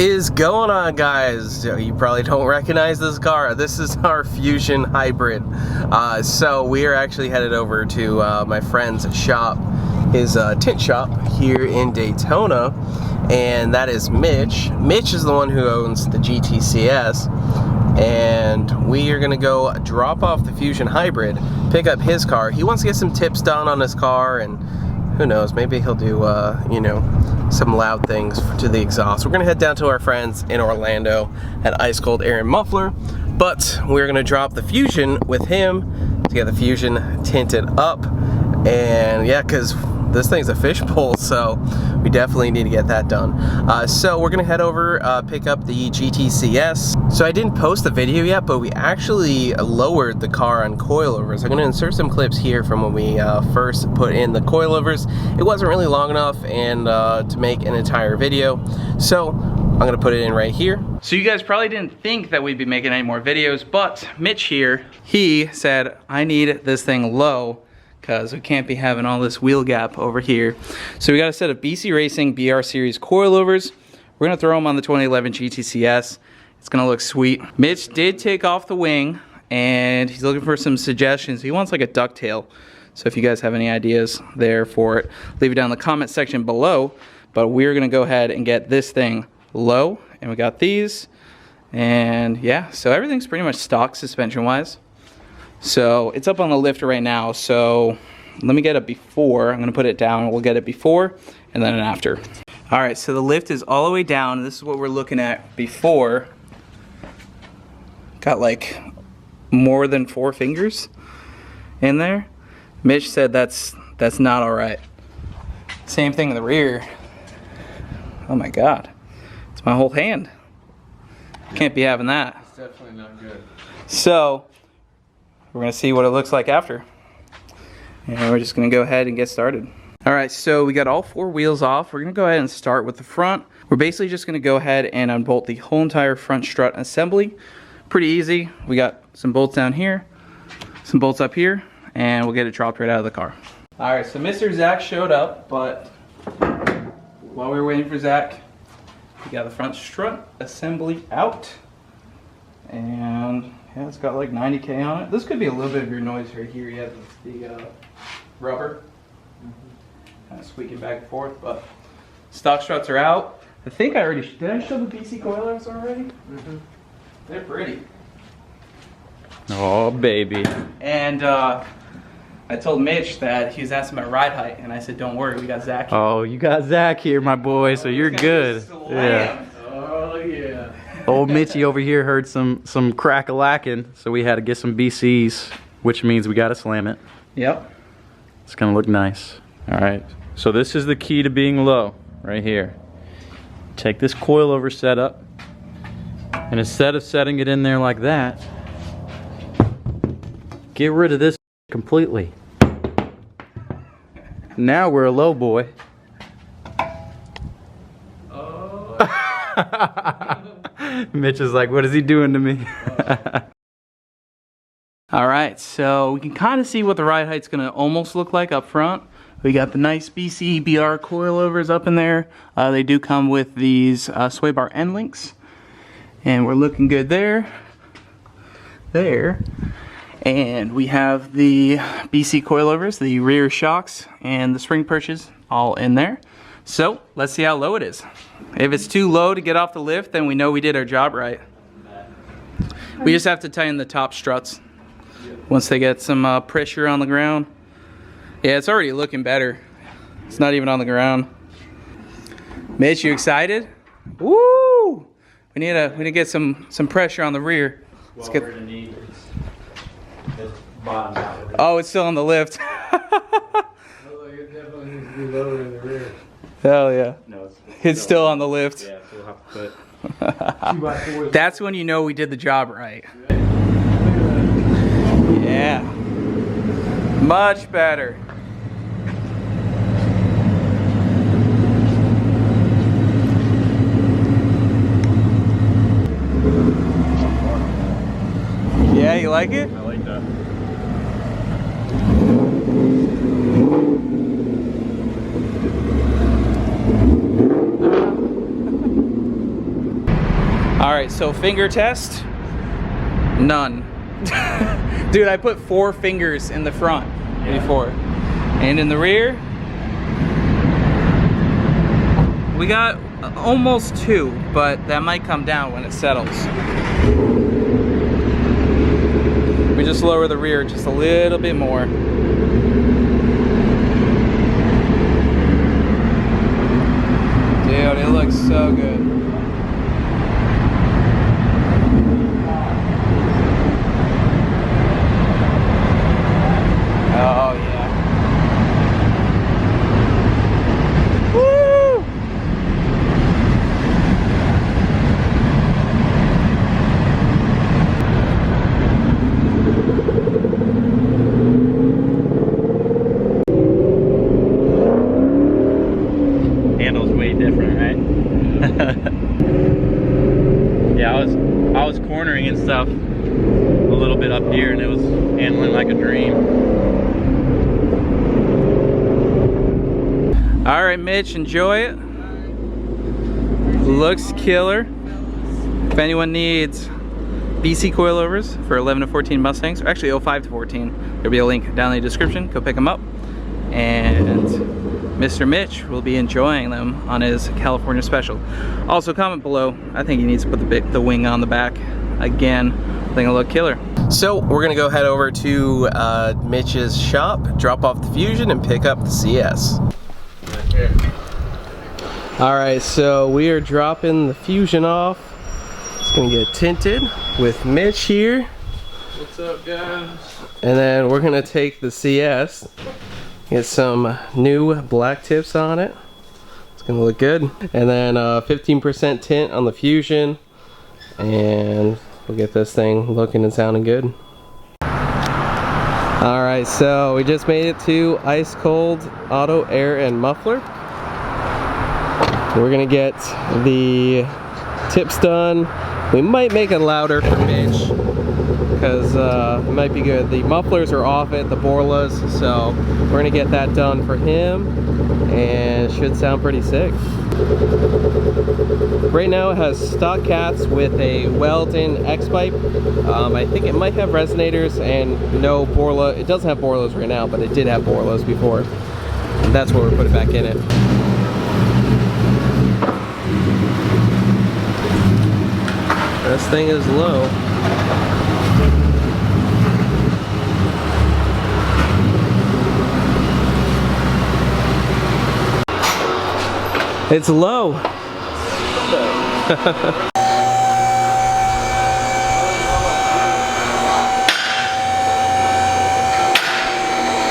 Is going on, guys? You probably don't recognize this car. This is our Fusion Hybrid. So we are actually headed over to my friend's shop, his tint shop here in Daytona, and that is Mitch. Mitch is the one who owns the GTCS, and we are gonna go drop off the Fusion Hybrid, pick up his car. He wants to get some tips done on his car, and who knows, maybe he'll do, you know, some loud things to the exhaust. We're gonna head down to our friends in Orlando at Ice Cold Air and Muffler, but we're gonna drop the Fusion with him to get the Fusion tinted up. And yeah, because this thing's a fishbowl, so we definitely need to get that done. So we're gonna head over, pick up the GTCS. So I didn't post the video yet, but we actually lowered the car on coilovers. I'm gonna insert some clips here from when we first put in the coilovers. It wasn't really long enough and to make an entire video, so I'm gonna put it in right here. So you guys probably didn't think that we'd be making any more videos, but Mitch here, he said, I need this thing low, because we can't be having all this wheel gap over here. So we got a set of BC Racing BR Series coilovers. We're gonna throw them on the 2011 GTCS. It's gonna look sweet. Mitch did take off the wing, and he's looking for some suggestions. He wants like a ducktail. So if you guys have any ideas there for it, leave it down in the comment section below. But we're gonna go ahead and get this thing low, and we got these. And yeah, so everything's pretty much stock suspension-wise. So it's up on the lifter right now, so let me get it before. I'm gonna put it down, we'll get it before and then an after. All right, so the lift is all the way down. This is what we're looking at before. Got like more than 4 fingers in there. Mitch said that's not all right. Same thing in the rear. Oh my God, it's my whole hand. Can't be having that. It's definitely not good. So we're gonna see what it looks like after. And we're just gonna go ahead and get started. All right, so we got all 4 wheels off. We're gonna go ahead and start with the front. We're basically just gonna go ahead and unbolt the whole entire front strut assembly. Pretty easy. We got some bolts down here, some bolts up here, and we'll get it dropped right out of the car. All right, so Mr. Zach showed up, but while we were waiting for Zach, we got the front strut assembly out. And yeah, it's got like 90K on it. This could be a little bit of your noise right here. You have the rubber kind of squeaking back and forth, but stock struts are out. I think I already, did I show the BC Coilovers already? They're pretty. Oh, baby. And I told Mitch that he was asking my ride height, and I said, don't worry, we got Zach here. Oh, you got Zach here, my boy, so you're good. Yeah. Oh yeah. Old Mitchie over here heard some crack-a-lacking, so we had to get some BCs, which means we got to slam it. Yep. It's going to look nice. All right, so this is the key to being low, right here. Take this coilover setup, and instead of setting it in there like that, get rid of this completely. Now we're a low boy. Mitch is like, what is he doing to me? All right, so we can kind of see what the ride height's gonna almost look like up front. We got the nice BC BR coilovers up in there. They do come with these sway bar end links, and we're looking good there. And we have the BC coilovers, the rear shocks, and the spring perches all in there. So let's see how low it is. If it's too low to get off the lift, then we know we did our job right. We just have to tighten the top struts once they get some pressure on the ground. Yeah, it's already looking better. It's not even on the ground. Mitch, you excited? Woo! We need to get some pressure on the rear. Let's get. Oh, it's still on the lift. It definitely needs to be lower in the rear. Hell yeah. No, It's still on the lift. Yeah, so we'll have to put... 2x4s. That's when you know we did the job right. Yeah. Much better. Yeah, you like it? I like that. All right, so finger test, none. Dude, I put 4 fingers in the front before. And in the rear, we got almost 2, but that might come down when it settles. We just lower the rear just a little bit more. Dude, it looks so good. Oh yeah. Woo! Handle's way different, right? Yeah, I was cornering and stuff a little bit up here, and it was handling like a dream. All right, Mitch, enjoy it. Looks killer. If anyone needs BC coilovers for 11 to 14 Mustangs, or actually 05 to 14, there'll be a link down in the description. Go pick them up. And Mr. Mitch will be enjoying them on his California special. Also, comment below. I think he needs to put the wing on the back again. I think it'll look killer. So we're gonna go head over to Mitch's shop, drop off the Fusion, and pick up the CS. All right, so we are dropping the Fusion off. It's gonna get tinted with Mitch here. What's up, guys? And then we're gonna take the CS, get some new black tips on it. It's gonna look good. And then 15% tint on the Fusion, and we'll get this thing looking and sounding good. All right, so we just made it to Ice Cold Auto Air and Muffler. We're gonna get the tips done. We might make it louder for Mitch, because it might be good. The mufflers are off it, the Borlas, so we're gonna get that done for him, and it should sound pretty sick. Right now it has stock cats with a Weldon X-pipe. I think it might have resonators and no Borla. It doesn't have Borlas right now, but it did have Borlas before. And that's where we're putting back in it. This thing is low. It's low.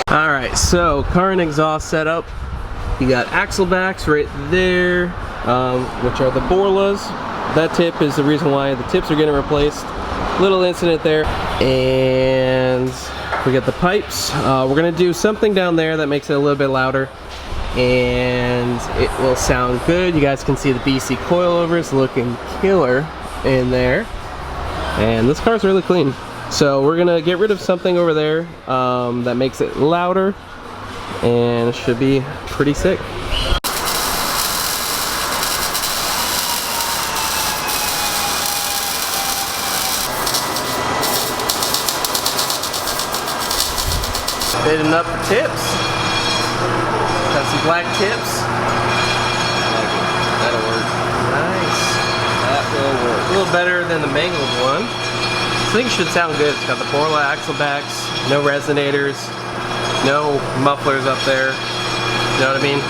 All right, so car and exhaust setup. You got axle backs right there, which are the Borlas. That tip is the reason why the tips are getting replaced. Little incident there. And we got the pipes. We're gonna do something down there that makes it a little bit louder, and it will sound good. You guys can see the BC coilovers looking killer in there. And this car's really clean. So we're gonna get rid of something over there that makes it louder, and it should be pretty sick. Fitting up the tips. Got some black tips. That'll work. Nice. That will work. A little better than the mangled one. This thing should sound good. It's got the Borla axle backs, no resonators, no mufflers up there. You know what I mean?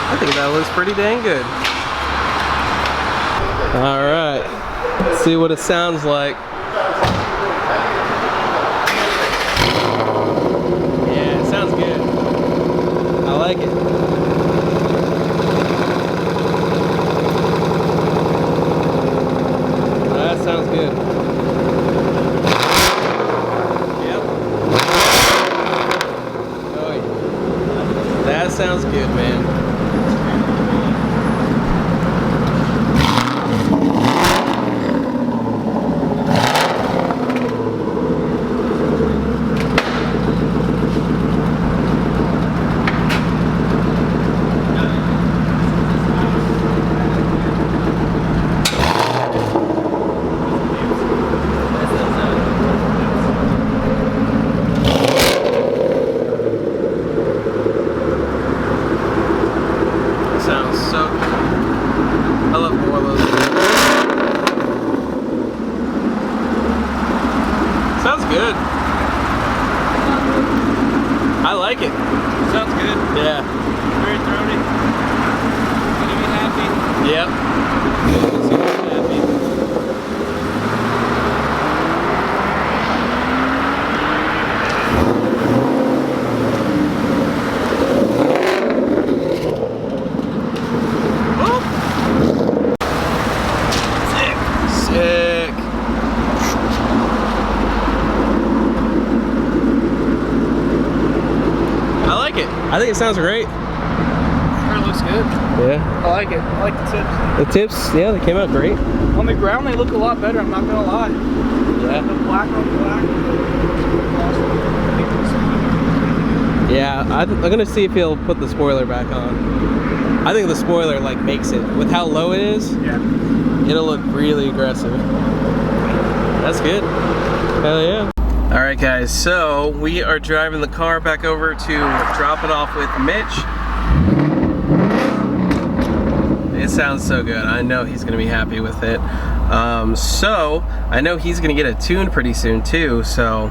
I think that looks pretty dang good. All right, let's see what it sounds like. sounds good, man. Sounds so good. I love Borla. Sounds good. I like it. Sounds good. Yeah. Very throaty. Gonna be happy. Yep. Sick. I like it. I think it sounds great. It looks good. Yeah. I like it. I like the tips. The tips, yeah, they came out great. On the ground, they look a lot better. I'm not gonna lie. Yeah. The black on black. Yeah, I'm gonna see if he'll put the spoiler back on. I think the spoiler like makes it. With how low it is, Yeah. it'll look really aggressive. That's good. Hell yeah. Alright guys, so we are driving the car back over to drop it off with Mitch. It sounds so good. I know he's gonna be happy with it. So I know he's gonna get it tuned pretty soon too, so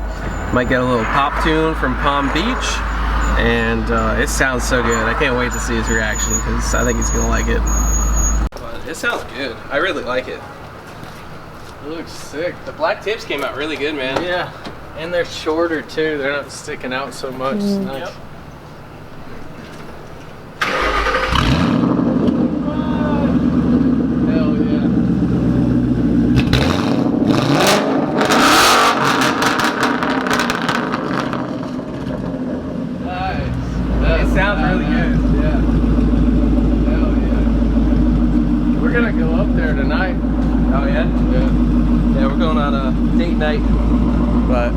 might get a little pop tune from Palm Beach. And it sounds so good. I can't wait to see his reaction because I think he's gonna like it. But it sounds good. I really like it. It looks sick. The black tips came out really good, man. Yeah, and they're shorter too. They're not sticking out so much. It's nice. Yep. Hell yeah. Nice. It sounds really good. Yeah. Hell yeah. We're gonna go up there tonight. Oh yeah? Yeah. Yeah, we're going on a date night. But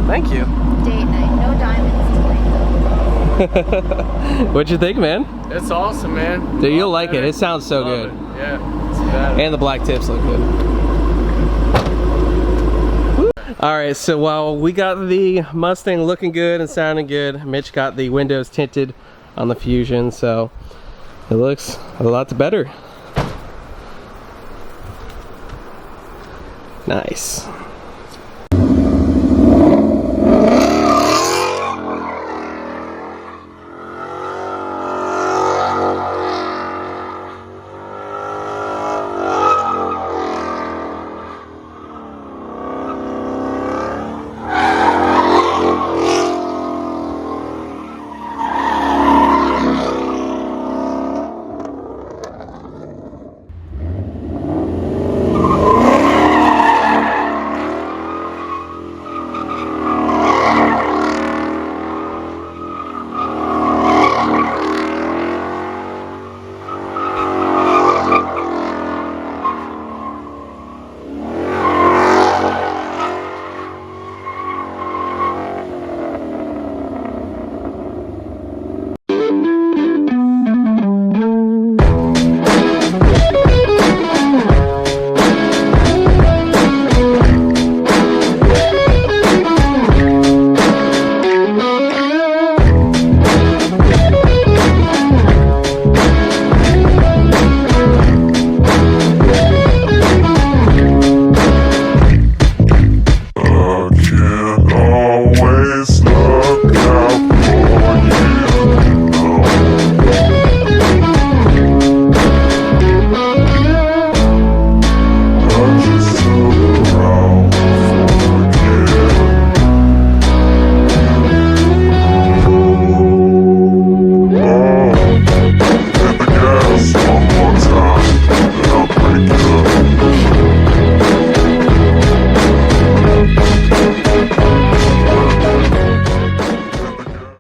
thank you. Date night, no diamonds tonight though. What'd you think, man? It's awesome, man. Dude, you'll like it. It sounds so Love good. it. Yeah. It's bad. And the black tips look good. Alright, so while we got the Mustang looking good and sounding good, Mitch got the windows tinted on the Fusion, so it looks a lot better. Nice.